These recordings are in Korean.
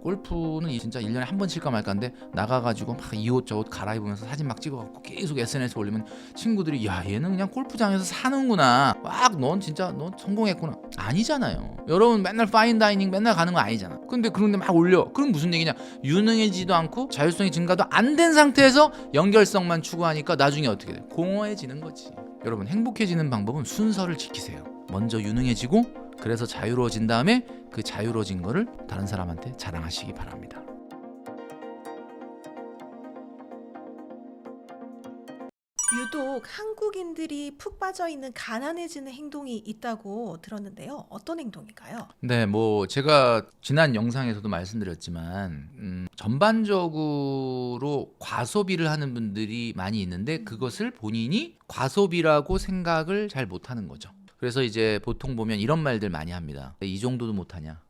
골프는 진짜 1년에 한 번 칠까 말까인데 나가가지고 막 이 옷 저 옷 갈아입으면서 사진 막 찍어갖고 계속 SNS에 올리면 친구들이 야 얘는 그냥 골프장에서 사는구나, 막 넌 진짜 넌 성공했구나. 아니잖아요. 여러분 맨날 파인다이닝 맨날 가는 거 아니잖아. 근데 그런데 막 올려. 그럼 무슨 얘기냐, 유능해지지도 않고 자율성이 증가도 안 된 상태에서 연결성만 추구하니까 나중에 어떻게 돼? 공허해지는 거지. 여러분 행복해지는 방법은 순서를 지키세요. 먼저 유능해지고 그래서 자유로워진 다음에 그 자유로워진 거를 다른 사람한테 자랑하시기 바랍니다. 유독 한국인들이 푹 빠져 있는 가난해지는 행동이 있다고 들었는데요. 어떤 행동일까요? 네, 뭐 제가 지난 영상에서도 말씀드렸지만 전반적으로 과소비를 하는 분들이 많이 있는데 그것을 본인이 과소비라고 생각을 잘 못하는 거죠. 그래서 이제 보통 보면 이런 말들 많이 합니다. 이 정도도 못하냐,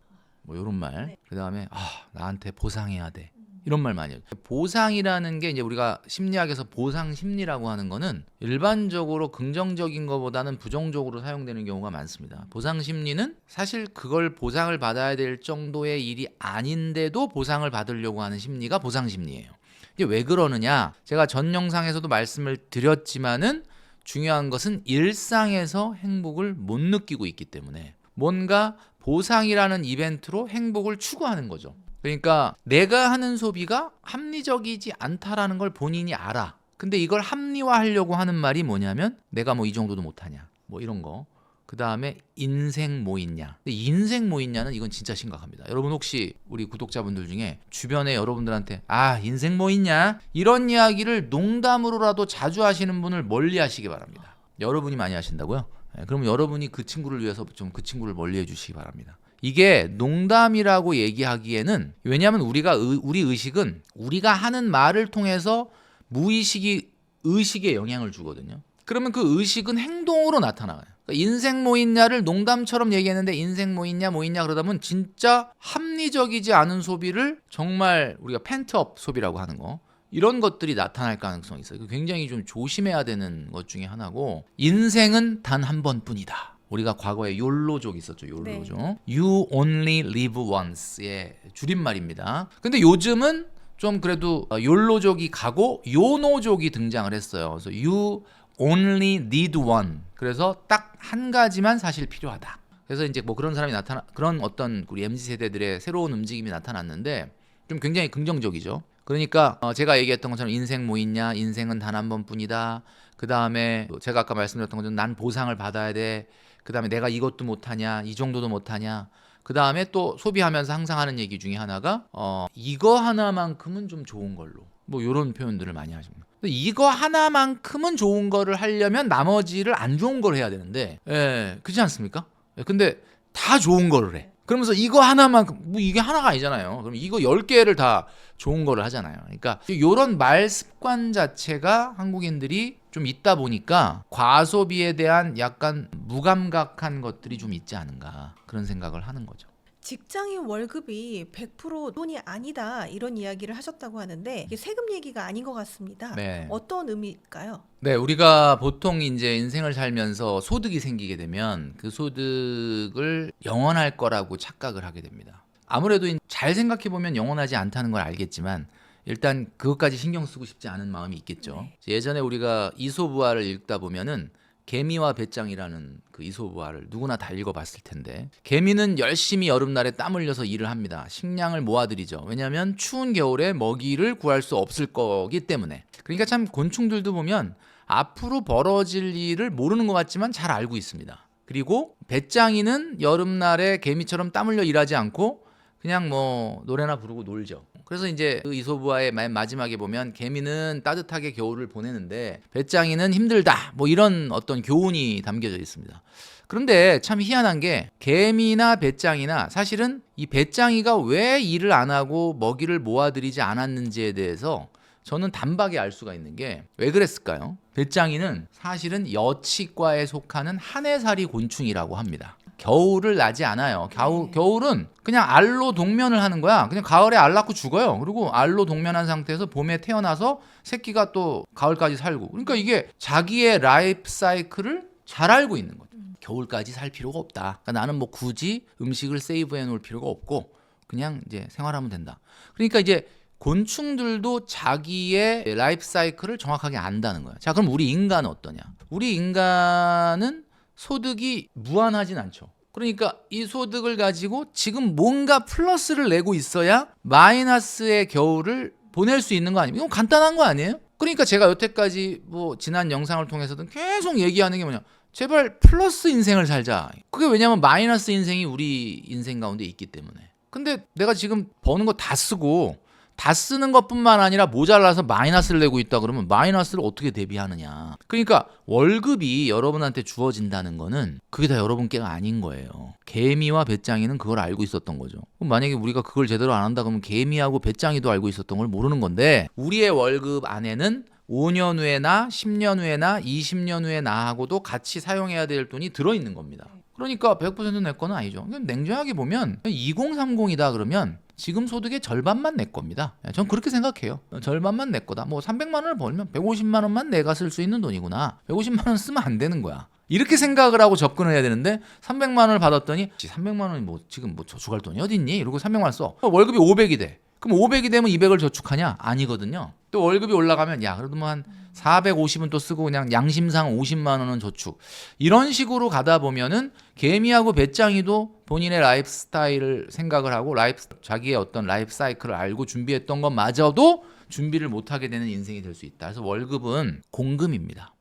뭐 이런 말. 네. 그 다음에 나한테 보상해야 돼, 이런 말 많이 해요. 보상이라는 게 이제 우리가 심리학에서 보상 심리라고 하는 거는 일반적으로 긍정적인 것보다는 부정적으로 사용되는 경우가 많습니다. 보상 심리는 사실 그걸 보상을 받아야 될 정도의 일이 아닌데도 보상을 받으려고 하는 심리가 보상 심리예요. 이게 왜 그러느냐? 제가 전 영상에서도 말씀을 드렸지만은 중요한 것은 일상에서 행복을 못 느끼고 있기 때문에 뭔가 보상이라는 이벤트로 행복을 추구하는 거죠. 그러니까 내가 하는 소비가 합리적이지 않다라는 걸 본인이 알아. 근데 이걸 합리화하려고 하는 말이 뭐냐면 내가 뭐 이 정도도 못하냐, 뭐 이런 거. 그 다음에 인생 뭐 있냐. 근데 인생 뭐 있냐는 이건 진짜 심각합니다. 여러분 혹시 우리 구독자분들 중에 주변에 여러분들한테 인생 뭐 있냐 이런 이야기를 농담으로라도 자주 하시는 분을 멀리 하시기 바랍니다. 여러분이 많이 하신다고요? 그러면 여러분이 그 친구를 위해서 좀 그 친구를 멀리 해주시기 바랍니다. 이게 농담이라고 얘기하기에는, 왜냐하면 우리 의식은 우리가 하는 말을 통해서 무의식이 의식에 영향을 주거든요. 그러면 그 의식은 행동으로 나타나요. 그러니까 인생 뭐 있냐를 농담처럼 얘기했는데 인생 뭐 있냐 그러다 보면 진짜 합리적이지 않은 소비를, 정말 우리가 펜트업 소비라고 하는 거, 이런 것들이 나타날 가능성이 있어요. 굉장히 좀 조심해야 되는 것 중에 하나고, 인생은 단 한 번뿐이다. 우리가 과거에 욜로족 있었죠. 욜로족. 네. You only live once의 줄임말입니다. 근데 요즘은 좀 그래도 욜로족이 가고 요노족이 등장을 했어요. 그래서 You only need one. 그래서 딱 한 가지만 사실 필요하다. 그래서 이제 뭐 그런 사람이 그런 어떤 우리 MZ 세대들의 새로운 움직임이 나타났는데 좀 굉장히 긍정적이죠. 그러니까 제가 얘기했던 것처럼 인생 뭐 있냐, 인생은 단 한 번뿐이다. 그 다음에 제가 아까 말씀드렸던 것처럼 난 보상을 받아야 돼. 그 다음에 내가 이것도 못하냐, 이 정도도 못하냐. 그 다음에 또 소비하면서 항상 하는 얘기 중에 하나가 이거 하나만큼은 좀 좋은 걸로, 뭐 이런 표현들을 많이 하십니다. 이거 하나만큼은 좋은 거를 하려면 나머지를 안 좋은 걸 해야 되는데, 그렇지 않습니까? 근데 다 좋은 거를 해. 그러면서 이거 하나만큼, 뭐 이게 하나가 아니잖아요. 그럼 이거 10개를 다 좋은 거를 하잖아요. 그러니까 이런 말 습관 자체가 한국인들이 좀 있다 보니까 과소비에 대한 약간 무감각한 것들이 좀 있지 않은가, 그런 생각을 하는 거죠. 직장인 월급이 100% 돈이 아니다 이런 이야기를 하셨다고 하는데 이게 세금 얘기가 아닌 것 같습니다. 네. 어떤 의미일까요? 네, 우리가 보통 이제 인생을 살면서 소득이 생기게 되면 그 소득을 영원할 거라고 착각을 하게 됩니다. 아무래도 잘 생각해 보면 영원하지 않다는 걸 알겠지만 일단 그것까지 신경 쓰고 싶지 않은 마음이 있겠죠. 네. 예전에 우리가 이솝우화를 읽다 보면은 개미와 배짱이라는 그 이솝우화를 누구나 다 읽어봤을 텐데, 개미는 열심히 여름날에 땀 흘려서 일을 합니다. 식량을 모아들이죠. 왜냐하면 추운 겨울에 먹이를 구할 수 없을 거기 때문에. 그러니까 참 곤충들도 보면 앞으로 벌어질 일을 모르는 것 같지만 잘 알고 있습니다. 그리고 배짱이는 여름날에 개미처럼 땀 흘려 일하지 않고 그냥 뭐 노래나 부르고 놀죠. 그래서 이제 그 이솝우화의 맨 마지막에 보면 개미는 따뜻하게 겨울을 보내는데 배짱이는 힘들다, 뭐 이런 어떤 교훈이 담겨져 있습니다. 그런데 참 희한한 게 개미나 배짱이나 사실은 이 배짱이가 왜 일을 안 하고 먹이를 모아들이지 않았는지에 대해서 저는 단박에 알 수가 있는 게 왜 그랬을까요? 배짱이는 사실은 여치과에 속하는 한해살이 곤충이라고 합니다. 겨울을 나지 않아요. 겨울은 그냥 알로 동면을 하는 거야. 그냥 가을에 알 낳고 죽어요. 그리고 알로 동면한 상태에서 봄에 태어나서 새끼가 또 가을까지 살고. 그러니까 이게 자기의 라이프 사이클을 잘 알고 있는 거죠. 겨울까지 살 필요가 없다. 그러니까 나는 뭐 굳이 음식을 세이브해 놓을 필요가 없고 그냥 이제 생활하면 된다. 그러니까 이제 곤충들도 자기의 라이프 사이클을 정확하게 안다는 거야. 자, 그럼 우리 인간은 어떠냐? 우리 인간은 소득이 무한하진 않죠. 그러니까 이 소득을 가지고 지금 뭔가 플러스를 내고 있어야 마이너스의 겨울을 보낼 수 있는 거 아닙니까? 이건 간단한 거 아니에요? 그러니까 제가 여태까지 뭐 지난 영상을 통해서든 계속 얘기하는 게 뭐냐? 제발 플러스 인생을 살자. 그게 왜냐면 마이너스 인생이 우리 인생 가운데 있기 때문에. 근데 내가 지금 버는 거 다 쓰고 다 쓰는 것뿐만 아니라 모자라서 마이너스를 내고 있다 그러면 마이너스를 어떻게 대비하느냐. 그러니까 월급이 여러분한테 주어진다는 거는 그게 다 여러분께가 아닌 거예요. 개미와 배짱이는 그걸 알고 있었던 거죠. 그럼 만약에 우리가 그걸 제대로 안 한다 그러면 개미하고 배짱이도 알고 있었던 걸 모르는 건데, 우리의 월급 안에는 5년 후에나 10년 후에나 20년 후에 나하고도 같이 사용해야 될 돈이 들어있는 겁니다. 그러니까 100% 내 거는 아니죠. 냉정하게 보면 2030이다 그러면 지금 소득의 절반만 내 겁니다. 전 그렇게 생각해요. 절반만 내 거다. 뭐 300만 원을 벌면 150만 원만 내가 쓸 수 있는 돈이구나. 150만 원 쓰면 안 되는 거야. 이렇게 생각을 하고 접근을 해야 되는데 300만 원을 받았더니 300만 원이 뭐 지금 뭐 저축할 돈이 어디 있니? 이러고 300만 원 써. 월급이 500이 돼. 그럼 500이 되면 200을 저축하냐? 아니거든요. 또 월급이 올라가면 야 그래도 뭐 한 450은 또 쓰고 그냥 양심상 50만 원은 저축. 이런 식으로 가다 보면은 개미하고 배짱이도 본인의 라이프 스타일을 생각을 하고 자기의 어떤 라이프 사이클을 알고 준비했던 것마저도 준비를 못하게 되는 인생이 될 수 있다. 그래서 월급은 공금입니다.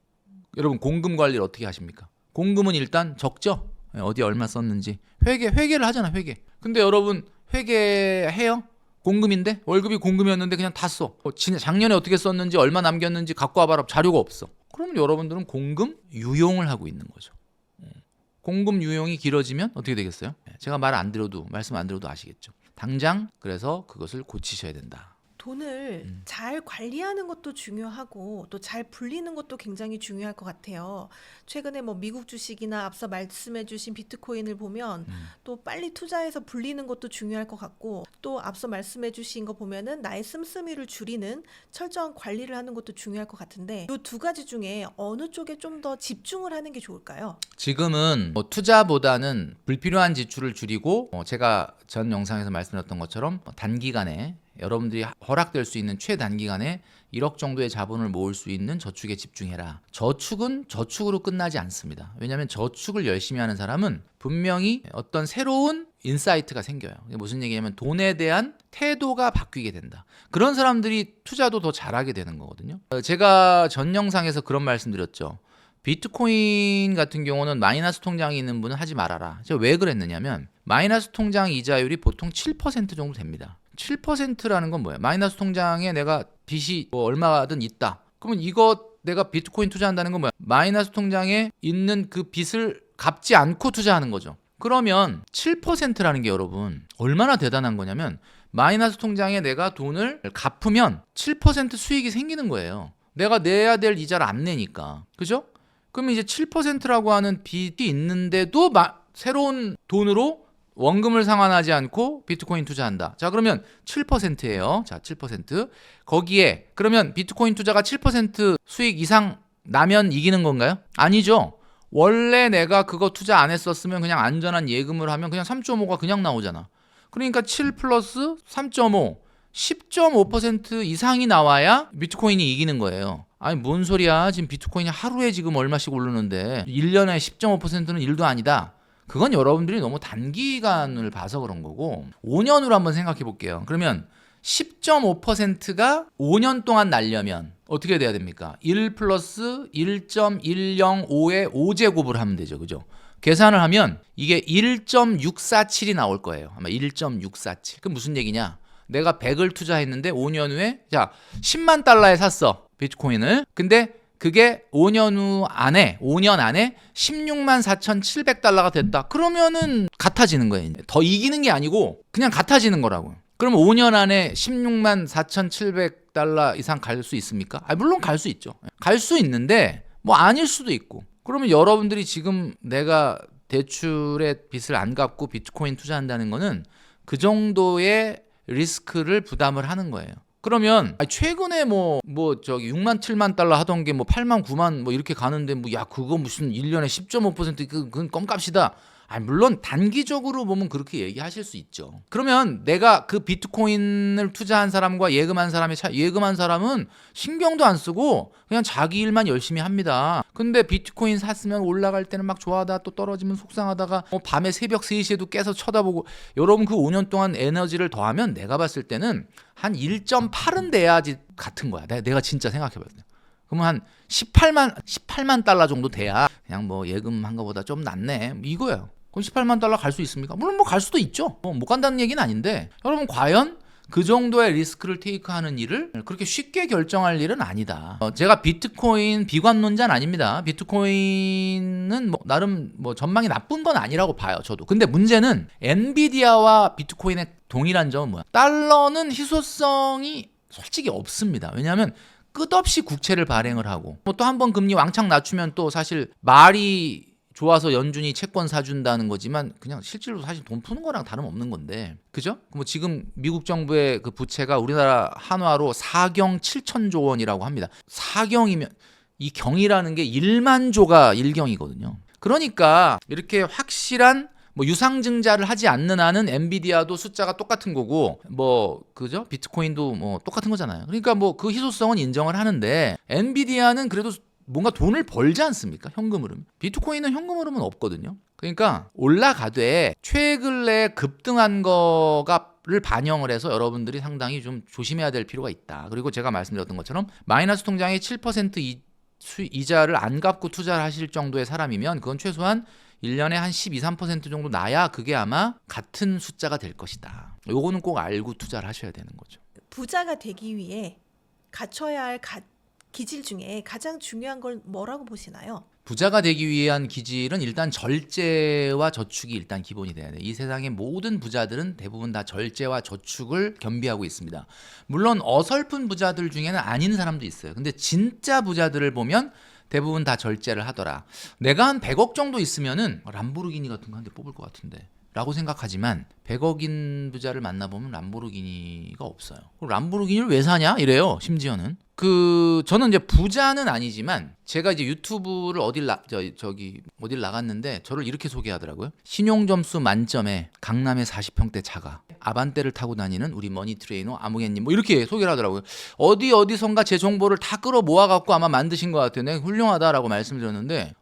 여러분 공금 관리를 어떻게 하십니까? 공금은 일단 적죠. 어디 얼마 썼는지 회계를 하잖아. 회계. 근데 여러분 회계해요? 공금인데 월급이 공금이었는데 그냥 다 써. 작년에 어떻게 썼는지 얼마 남겼는지 갖고 와봐라. 자료가 없어. 그러면 여러분들은 공금 유용을 하고 있는 거죠. 공금 유용이 길어지면 어떻게 되겠어요? 제가 말씀 안 드려도 아시겠죠. 당장 그래서 그것을 고치셔야 된다. 돈을 잘 관리하는 것도 중요하고 또 잘 불리는 것도 굉장히 중요할 것 같아요. 최근에 뭐 미국 주식이나 앞서 말씀해주신 비트코인을 보면 또 빨리 투자해서 불리는 것도 중요할 것 같고, 또 앞서 말씀해주신 거 보면은 나의 씀씀이를 줄이는 철저한 관리를 하는 것도 중요할 것 같은데, 이 두 가지 중에 어느 쪽에 좀 더 집중을 하는 게 좋을까요? 지금은 투자보다는 불필요한 지출을 줄이고 제가 전 영상에서 말씀드렸던 것처럼 단기간에 여러분들이 허락될 수 있는 최단기간에 1억 정도의 자본을 모을 수 있는 저축에 집중해라. 저축은 저축으로 끝나지 않습니다. 왜냐하면 저축을 열심히 하는 사람은 분명히 어떤 새로운 인사이트가 생겨요. 이게 무슨 얘기냐면 돈에 대한 태도가 바뀌게 된다. 그런 사람들이 투자도 더 잘하게 되는 거거든요. 제가 전 영상에서 그런 말씀드렸죠. 비트코인 같은 경우는 마이너스 통장이 있는 분은 하지 말아라. 제가 왜 그랬느냐면 마이너스 통장 이자율이 보통 7% 정도 됩니다. 7%라는 건 뭐예요? 마이너스 통장에 내가 빚이 뭐 얼마든 있다. 그러면 이거 내가 비트코인 투자한다는 건 뭐야? 마이너스 통장에 있는 그 빚을 갚지 않고 투자하는 거죠. 그러면 7%라는 게 여러분 얼마나 대단한 거냐면 마이너스 통장에 내가 돈을 갚으면 7% 수익이 생기는 거예요. 내가 내야 될 이자를 안 내니까. 그죠? 그러면 이제 7%라고 하는 빚이 있는데도 새로운 돈으로 원금을 상환하지 않고 비트코인 투자한다. 자, 그러면 7%예요. 자, 7%. 거기에 그러면 비트코인 투자가 7% 수익 이상 나면 이기는 건가요? 아니죠. 원래 내가 그거 투자 안 했었으면 그냥 안전한 예금을 하면 그냥 3.5가 그냥 나오잖아. 그러니까 7 플러스 3.5, 10.5% 이상이 나와야 비트코인이 이기는 거예요. 아니 뭔 소리야. 지금 비트코인이 하루에 지금 얼마씩 오르는데 1년에 10.5%는 일도 아니다. 그건 여러분들이 너무 단기간을 봐서 그런 거고, 5년으로 한번 생각해 볼게요. 그러면 10.5%가 5년 동안 날려면 어떻게 돼야 됩니까? 1 플러스 1.105의 5제곱을 하면 되죠. 그죠? 계산을 하면 이게 1.647이 나올 거예요. 아마 1.647. 그럼 무슨 얘기냐? 내가 100을 투자했는데 5년 후에 10만 달러에 샀어. 비트코인을. 근데 그게 5년 안에 16만 4,700달러가 됐다. 그러면은 같아지는 거예요. 더 이기는 게 아니고 그냥 같아지는 거라고요. 그러면 5년 안에 16만 4,700달러 이상 갈 수 있습니까? 물론 갈 수 있죠. 갈 수 있는데 뭐 아닐 수도 있고. 그러면 여러분들이 지금 내가 대출의 빚을 안 갚고 비트코인 투자한다는 거는 그 정도의 리스크를 부담을 하는 거예요. 그러면 최근에 뭐 저기 6만 7만 달러 하던 게 뭐 8만 9만 뭐 이렇게 가는데 그거 무슨 1년에 10.5% 그건 껌값이다. 물론 단기적으로 보면 그렇게 얘기하실 수 있죠. 그러면 내가 그 비트코인을 투자한 사람과 예금한 사람의 차이, 예금한 사람은 신경도 안 쓰고 그냥 자기 일만 열심히 합니다. 근데 비트코인 샀으면 올라갈 때는 막 좋아하다 또 떨어지면 속상하다가 밤에 새벽 3시에도 깨서 쳐다보고, 여러분 그 5년 동안 에너지를 더하면 내가 봤을 때는 한 1.8은 돼야지 같은 거야. 내가 진짜 생각해봤을 때. 그러면 한 18만 달러 정도 돼야 그냥 뭐 예금한 거보다 좀 낫네 이거예요. 그럼 18만 달러 갈 수 있습니까? 물론 뭐 갈 수도 있죠. 못 간다는 얘기는 아닌데, 여러분 과연 그 정도의 리스크를 테이크하는 일을 그렇게 쉽게 결정할 일은 아니다. 제가 비트코인 비관론자는 아닙니다. 비트코인은 뭐 나름 뭐 전망이 나쁜 건 아니라고 봐요, 저도. 근데 문제는 엔비디아와 비트코인의 동일한 점은 뭐야? 달러는 희소성이 솔직히 없습니다. 왜냐하면 끝없이 국채를 발행을 하고, 뭐 또 한 번 금리 왕창 낮추면 또 사실 말이 좋아서 연준이 채권 사준다는 거지만 그냥 실질로 사실 돈 푸는 거랑 다름없는 건데, 그죠? 뭐 지금 미국 정부의 그 부채가 우리나라 한화로 4경 7천조 원이라고 합니다. 4경이면 이 경이라는 게 1만 조가 1경이거든요. 그러니까 이렇게 확실한 뭐 유상증자를 하지 않는 한은 엔비디아도 숫자가 똑같은 거고, 뭐 그죠? 비트코인도 뭐 똑같은 거잖아요. 그러니까 뭐 그 희소성은 인정을 하는데, 엔비디아는 그래도 뭔가 돈을 벌지 않습니까? 현금 흐름. 비트코인은 현금 흐름은 없거든요. 그러니까 올라가되 최근에 급등한 거가를 반영을 해서 여러분들이 상당히 좀 조심해야 될 필요가 있다. 그리고 제가 말씀드렸던 것처럼 마이너스 통장에 7% 이자를 안 갚고 투자를 하실 정도의 사람이면 그건 최소한 1년에 한 12, 3% 정도 나야 그게 아마 같은 숫자가 될 것이다. 요거는 꼭 알고 투자를 하셔야 되는 거죠. 부자가 되기 위해 갖춰야 할 기질 중에 가장 중요한 걸 뭐라고 보시나요? 부자가 되기 위한 기질은 일단 절제와 저축이 일단 기본이 돼야 돼요. 이 세상의 모든 부자들은 대부분 다 절제와 저축을 겸비하고 있습니다. 물론 어설픈 부자들 중에는 아닌 사람도 있어요. 근데 진짜 부자들을 보면 대부분 다 절제를 하더라. 내가 한 100억 정도 있으면은 람보르기니 같은 거 한 대 뽑을 것 같은데 라고 생각하지만 100억인 부자를 만나보면 람보르기니가 없어요. 람보르기니를 왜 사냐? 이래요. 심지어는. 저는 이제 부자는 아니지만 제가 이제 유튜브를 어딜 나갔는데 저를 이렇게 소개하더라고요. 신용 점수 만점에 강남의 40평대 자가 아반떼를 타고 다니는 우리 머니 트레이너 아무개님 뭐 이렇게 소개를 하더라고요. 어디선가 제 정보를 다 끌어 모아갖고 아마 만드신 것 같아요. 내가 훌륭하다라고 말씀드렸는데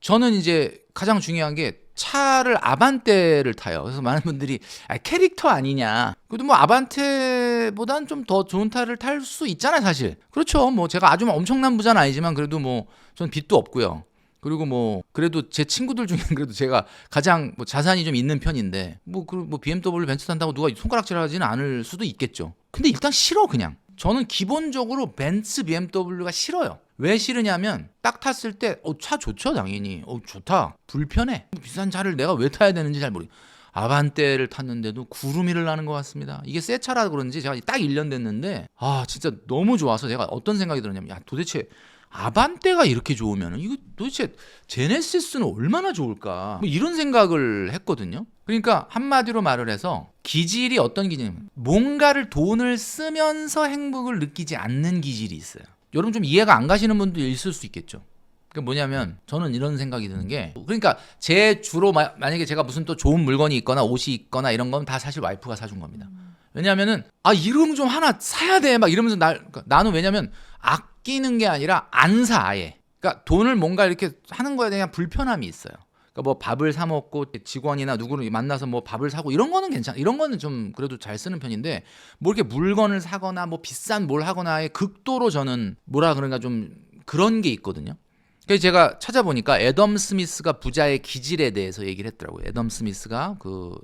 저는 이제 가장 중요한 게 차를 아반떼를 타요. 그래서 많은 분들이 캐릭터 아니냐. 그래도 뭐 아반떼보단 좀 더 좋은 차를 탈 수 있잖아요, 사실. 그렇죠. 뭐 제가 아주 엄청난 부자는 아니지만 그래도 뭐 전 빚도 없고요. 그리고 뭐 그래도 제 친구들 중에 그래도 제가 가장 뭐 자산이 좀 있는 편인데 뭐 BMW 벤츠 탄다고 누가 손가락질하지는 않을 수도 있겠죠. 근데 일단 싫어 그냥. 저는 기본적으로 벤츠 BMW가 싫어요. 왜 싫으냐면 딱 탔을 때 차 좋죠 당연히. 좋다. 불편해. 비싼 차를 내가 왜 타야 되는지 잘 모르겠어요. 아반떼를 탔는데도 구름 위를 나는 것 같습니다. 이게 새 차라 그런지 제가 딱 1년 됐는데 진짜 너무 좋아서 제가 어떤 생각이 들었냐면 도대체 아반떼가 이렇게 좋으면 이거 도대체 제네시스는 얼마나 좋을까 뭐 이런 생각을 했거든요. 그러니까 한마디로 말을 해서 기질이 어떤 기질이냐면 뭔가를 돈을 쓰면서 행복을 느끼지 않는 기질이 있어요. 여러분 좀 이해가 안 가시는 분도 있을 수 있겠죠. 그러니까 뭐냐면 저는 이런 생각이 드는 게, 그러니까 제 주로 만약에 제가 무슨 또 좋은 물건이 있거나 옷이 있거나 이런 건 다 사실 와이프가 사준 겁니다. 왜냐면은 이런 좀 하나 사야 돼 막 이러면서 나는 왜냐면 아끼는 게 아니라 안 사 아예. 그러니까 돈을 뭔가 이렇게 하는 거에 대한 불편함이 있어요. 그러니까 뭐 밥을 사 먹고 직원이나 누구를 만나서 뭐 밥을 사고 이런 거는 괜찮아. 이런 거는 좀 그래도 잘 쓰는 편인데 뭐 이렇게 물건을 사거나 뭐 비싼 뭘 하거나의 극도로 저는 뭐라 그런가 좀 그런 게 있거든요. 그래서 제가 찾아보니까 애덤 스미스가 부자의 기질에 대해서 얘기를 했더라고요. 애덤 스미스가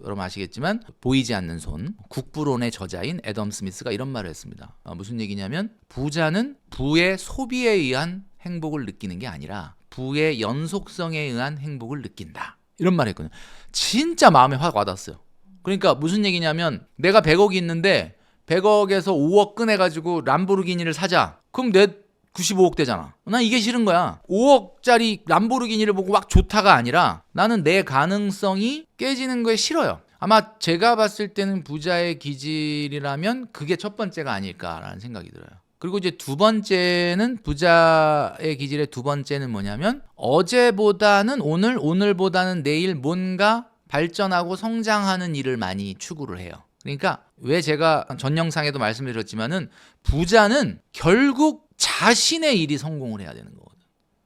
여러분 아시겠지만 보이지 않는 손 국부론의 저자인 애덤 스미스가 이런 말을 했습니다. 무슨 얘기냐면 부자는 부의 소비에 의한 행복을 느끼는 게 아니라 부의 연속성에 의한 행복을 느낀다. 이런 말을 했거든요. 진짜 마음에 확 와닿았어요. 그러니까 무슨 얘기냐면 내가 100억이 있는데 100억에서 5억 꺼내가지고 람보르기니를 사자. 그럼 내 95억 되잖아. 난 이게 싫은 거야. 5억짜리 람보르기니를 보고 막 좋다가 아니라 나는 내 가능성이 깨지는 거에 싫어요. 아마 제가 봤을 때는 부자의 기질이라면 그게 첫 번째가 아닐까라는 생각이 들어요. 그리고 이제 두 번째는 부자의 기질의 두 번째는 뭐냐면 어제보다는 오늘, 오늘보다는 내일 뭔가 발전하고 성장하는 일을 많이 추구를 해요. 그러니까 왜 제가 전 영상에도 말씀드렸지만은 부자는 결국 자신의 일이 성공을 해야 되는 거거든.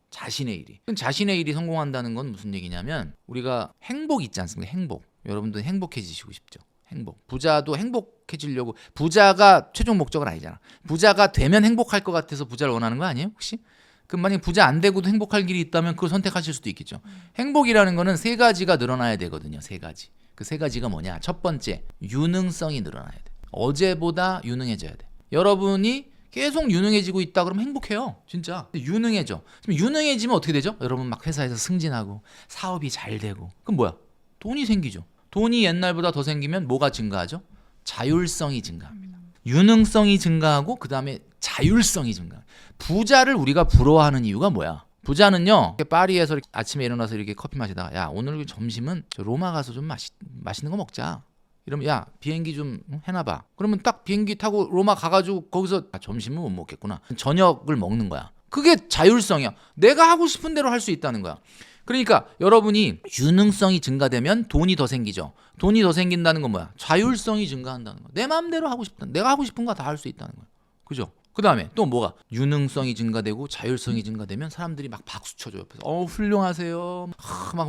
자신의 일이. 자신의 일이 성공한다는 건 무슨 얘기냐면 우리가 행복 있지 않습니까? 행복. 여러분도 행복해지시고 싶죠. 행복. 부자도 행복해지려고 부자가 최종 목적은 아니잖아. 부자가 되면 행복할 것 같아서 부자를 원하는 거 아니에요? 혹시? 그럼 만약에 부자 안 되고도 행복할 길이 있다면 그걸 선택하실 수도 있겠죠. 행복이라는 거는 세 가지가 늘어나야 되거든요. 세 가지. 그 세 가지가 뭐냐? 첫 번째, 유능성이 늘어나야 돼. 어제보다 유능해져야 돼. 여러분이 계속 유능해지고 있다 그러면 행복해요. 진짜. 유능해져. 그럼 유능해지면 어떻게 되죠? 여러분 막 회사에서 승진하고 사업이 잘 되고. 그럼 뭐야? 돈이 생기죠. 돈이 옛날보다 더 생기면 뭐가 증가하죠? 자율성이 증가합니다. 유능성이 증가하고 그 다음에 자율성이 증가. 부자를 우리가 부러워하는 이유가 뭐야? 부자는요, 파리에서 아침에 일어나서 이렇게 커피 마시다가 야 오늘 점심은 저 로마 가서 좀 맛있는 거 먹자. 이러면 야 비행기 좀 해놔봐. 그러면 딱 비행기 타고 로마 가가지고 거기서 점심은 못 먹겠구나. 저녁을 먹는 거야. 그게 자율성이야. 내가 하고 싶은 대로 할 수 있다는 거야. 그러니까 여러분이 유능성이 증가되면 돈이 더 생기죠. 돈이 더 생긴다는 건 뭐야? 자율성이 증가한다는 거야. 내 마음대로 하고 싶다. 내가 하고 싶은 거 다 할 수 있다는 거야. 그죠? 그 다음에 또 뭐가? 유능성이 증가되고 자율성이 증가되면 사람들이 막 박수 쳐줘 옆에서. 훌륭하세요.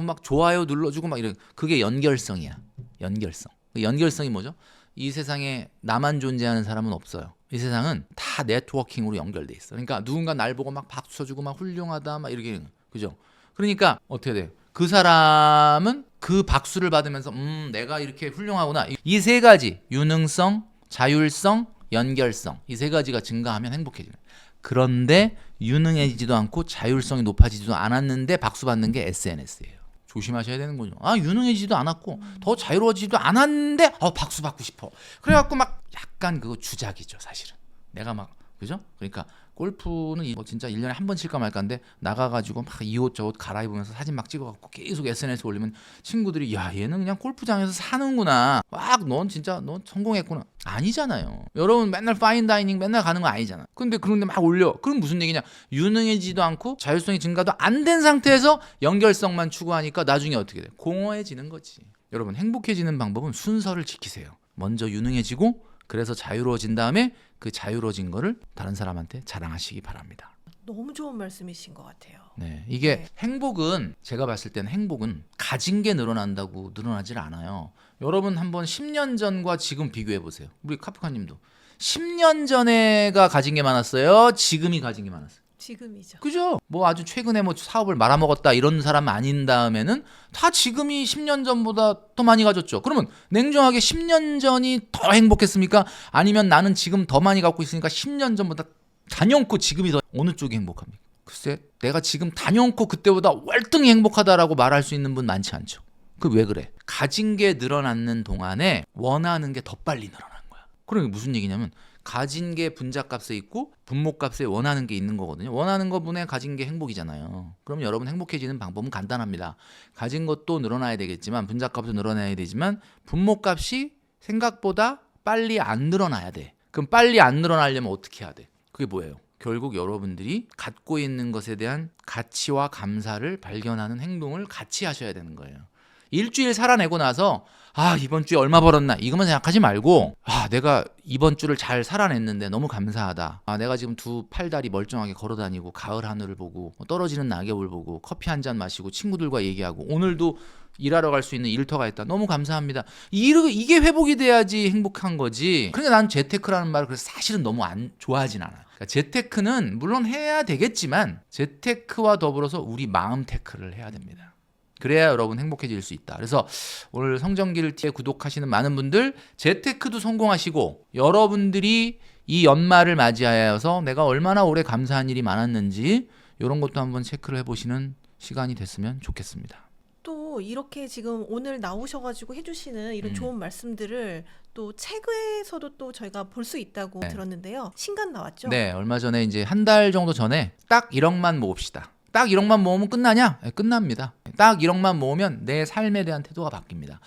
막 좋아요 눌러주고 막 이런. 그게 연결성이야. 연결성. 연결성이 뭐죠? 이 세상에 나만 존재하는 사람은 없어요. 이 세상은 다 네트워킹으로 연결돼 있어. 그러니까 누군가 날 보고 막 박수 쳐주고 막 훌륭하다 막 이렇게. 그죠? 그러니까 어떻게 돼요? 그 사람은 그 박수를 받으면서 내가 이렇게 훌륭하구나. 이 세 가지 유능성, 자율성, 연결성 이 세 가지가 증가하면 행복해지는. 그런데 유능해지지도 않고 자율성이 높아지지도 않았는데 박수 받는 게 SNS예요. 조심하셔야 되는 거죠. 유능해지지도 않았고 더 자유로워지지도 않았는데 박수 받고 싶어. 그래갖고 막 약간 그거 주작이죠 사실은. 내가 막 그죠? 그러니까 골프는 진짜 1년에 한 번 칠까 말까인데 나가가지고 막 이 옷 저 옷 갈아입으면서 사진 막 찍어갖고 계속 SNS 올리면 친구들이 야 얘는 그냥 골프장에서 사는구나. 막 넌 진짜 넌 성공했구나. 아니잖아요. 여러분 맨날 파인다이닝 맨날 가는 거 아니잖아. 근데 그런데 막 올려. 그럼 무슨 얘기냐? 유능해지지도 않고 자율성이 증가도 안 된 상태에서 연결성만 추구하니까 나중에 어떻게 돼? 공허해지는 거지. 여러분 행복해지는 방법은 순서를 지키세요. 먼저 유능해지고 그래서 자유로워진 다음에 그 자유로워진 거를 다른 사람한테 자랑하시기 바랍니다. 너무 좋은 말씀이신 것 같아요. 네, 이게 네. 행복은 제가 봤을 때는 행복은 가진 게 늘어난다고 늘어나질 않아요. 여러분 한번 10년 전과 지금 비교해 보세요. 우리 카프카님도 10년 전에가 가진 게 많았어요. 지금이 가진 게 많았어요. 지금이죠. 그죠? 뭐 아주 최근에 뭐 사업을 말아먹었다 이런 사람 아닌 다음에는 다 지금이 10년 전보다 더 많이 가졌죠. 그러면 냉정하게 10년 전이 더 행복했습니까? 아니면 나는 지금 더 많이 갖고 있으니까 10년 전보다 단연코 지금이 더 어느 쪽이 행복합니까? 글쎄 내가 지금 단연코 그때보다 월등히 행복하다라고 말할 수 있는 분 많지 않죠. 그 왜 그래? 가진 게 늘어나는 동안에 원하는 게 더 빨리 늘어나는 거야. 그러니까 무슨 얘기냐면 가진 게 분자값에 있고 분모값에 원하는 게 있는 거거든요. 원하는 것분에 가진 게 행복이잖아요. 그럼 여러분 행복해지는 방법은 간단합니다. 가진 것도 늘어나야 되겠지만 분자값도 늘어나야 되지만 분모값이 생각보다 빨리 안 늘어나야 돼. 그럼 빨리 안 늘어나려면 어떻게 해야 돼? 그게 뭐예요? 결국 여러분들이 갖고 있는 것에 대한 가치와 감사를 발견하는 행동을 같이 하셔야 되는 거예요. 일주일 살아내고 나서 이번 주에 얼마 벌었나 이것만 생각하지 말고 내가 이번 주를 잘 살아냈는데 너무 감사하다. 내가 지금 두 팔다리 멀쩡하게 걸어다니고 가을 하늘을 보고 떨어지는 낙엽을 보고 커피 한 잔 마시고 친구들과 얘기하고 오늘도 일하러 갈 수 있는 일터가 있다. 너무 감사합니다. 이게 회복이 돼야지 행복한 거지. 그러니까 난 재테크라는 말을 그래서 사실은 너무 안 좋아하진 않아요. 그러니까 재테크는 물론 해야 되겠지만 재테크와 더불어서 우리 마음 테크를 해야 됩니다. 그래야 여러분 행복해질 수 있다. 그래서 오늘 성정길 TV에 구독하시는 많은 분들 재테크도 성공하시고 여러분들이 이 연말을 맞이하여서 내가 얼마나 오래 감사한 일이 많았는지 이런 것도 한번 체크를 해보시는 시간이 됐으면 좋겠습니다. 또 이렇게 지금 오늘 나오셔가지고 해주시는 이런 좋은 말씀들을 또 책에서도 또 저희가 볼 수 있다고 네. 들었는데요. 신간 나왔죠? 네, 얼마 전에 이제 한 달 정도 전에 딱 1억만 모읍시다. 딱 1억만 모으면 끝나냐? 네, 끝납니다. 딱 1억만 모으면 내 삶에 대한 태도가 바뀝니다.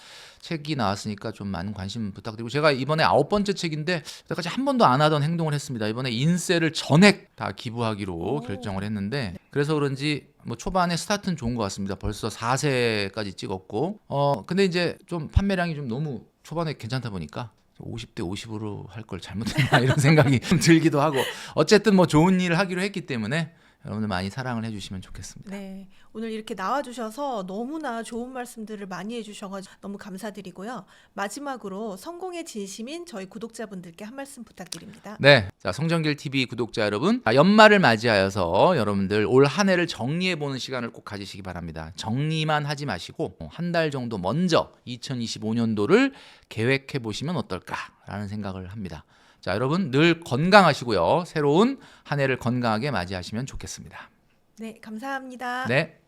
책이 나왔으니까 좀 많은 관심 부탁드리고, 제가 이번에 9번째 책인데 여태까지 한 번도 안 하던 행동을 했습니다. 이번에 인세를 전액 다 기부하기로 오. 결정을 했는데, 그래서 그런지 뭐 초반에 스타트는 좋은 것 같습니다. 벌써 4세까지 찍었고, 근데 이제 좀 판매량이 좀 너무 초반에 괜찮다 보니까 50대 50으로 할 걸 잘못했나 이런 생각이 좀 들기도 하고, 어쨌든 뭐 좋은 일을 하기로 했기 때문에 여러분들 많이 사랑을 해주시면 좋겠습니다. 네, 오늘 이렇게 나와주셔서 너무나 좋은 말씀들을 많이 해주셔가지고 너무 감사드리고요. 마지막으로 성공의 진심인 저희 구독자분들께 한 말씀 부탁드립니다. 네, 자, 성정길 TV 구독자 여러분, 연말을 맞이하여서 여러분들 올 한 해를 정리해보는 시간을 꼭 가지시기 바랍니다. 정리만 하지 마시고 한 달 정도 먼저 2025년도를 계획해 보시면 어떨까라는 생각을 합니다. 자, 여러분 늘 건강하시고요. 새로운 한 해를 건강하게 맞이하시면 좋겠습니다. 네, 감사합니다. 네.